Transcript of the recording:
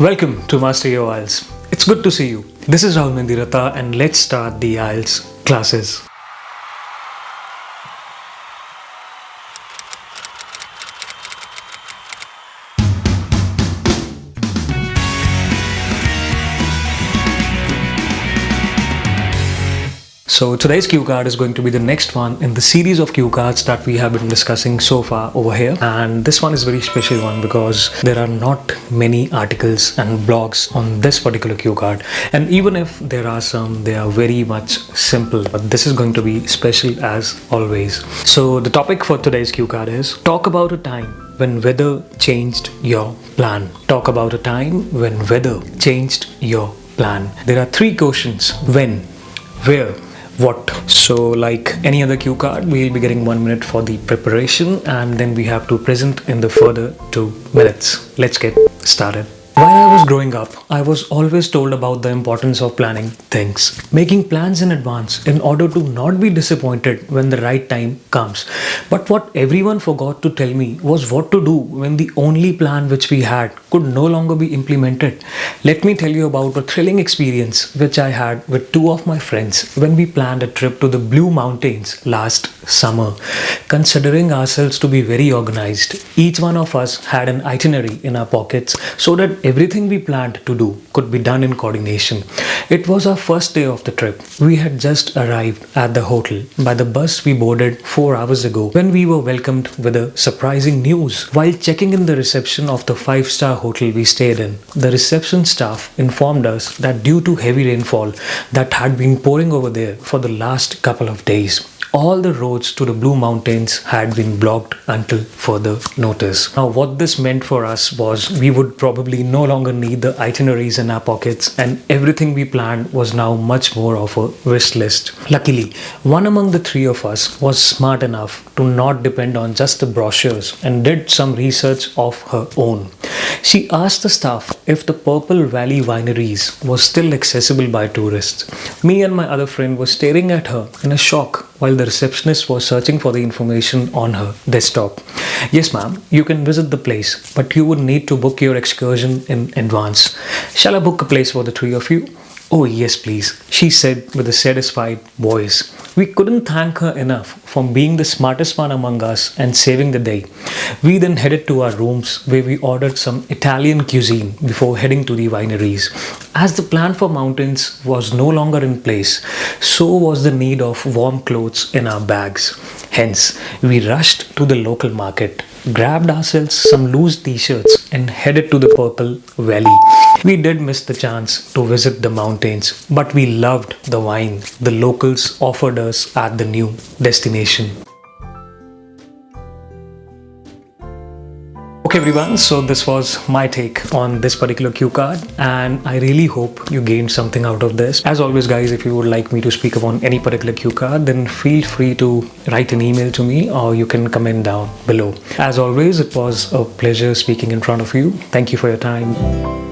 Welcome to Master Your IELTS. It's good to see you. This is Rahul Mehndiratta and let's start the IELTS classes. So today's cue card is going to be the next one in the series of cue cards that we have been discussing so far over here, and this one is a very special one because there are not many articles and blogs on this particular cue card, and even if there are some, they are very much simple, but this is going to be special as always. So the topic for today's cue card is talk about a time when weather changed your plan. Talk about a time when weather changed your plan. There are three questions: when, where, what. So like any other cue card, we'll be getting 1 minute for the preparation and then we have to present in the further 2 minutes. Let's get started. While I was growing up, I was always told about the importance of planning things, making plans in advance in order to not be disappointed when the right time comes. But what everyone forgot to tell me was what to do when the only plan which we had could no longer be implemented. Let me tell you about a thrilling experience which I had with two of my friends when we planned a trip to the Blue Mountains last summer. Considering ourselves to be very organized, each one of us had an itinerary in our pockets so that everything we planned to do could be done in coordination. It was our first day of the trip. We had just arrived at the hotel by the bus we boarded 4 hours ago when we were welcomed with a surprising news. While checking in the reception of the 5-star hotel we stayed in, the reception staff informed us that due to heavy rainfall that had been pouring over there for the last couple of days, all the roads to the Blue Mountains had been blocked until further notice. Now what this meant for us was we would probably no longer need the itineraries in our pockets and everything we planned was now much more of a wish list. Luckily, one among the three of us was smart enough to not depend on just the brochures and did some research of her own. She asked the staff if the Purple Valley wineries was still accessible by tourists. Me and my other friend were staring at her in a shock while the receptionist was searching for the information on her desktop. Yes ma'am, you can visit the place, but you would need to book your excursion in advance. Shall I book a place for the three of you? Oh yes please, she said with a satisfied voice. We couldn't thank her enough for being the smartest one among us and saving the day. We then headed to our rooms where we ordered some Italian cuisine before heading to the wineries. As the plan for mountains was no longer in place, so was the need of warm clothes in our bags. Hence, we rushed to the local market, grabbed ourselves some loose t-shirts and headed to the Purple Valley. We did miss the chance to visit the mountains, but we loved the wine the locals offered us at the new destination. Okay everyone, so this was my take on this particular cue card and I really hope you gained something out of this. As always guys, if you would like me to speak upon any particular cue card, then feel free to write an email to me or you can comment down below. As always, it was a pleasure speaking in front of you. Thank you for your time.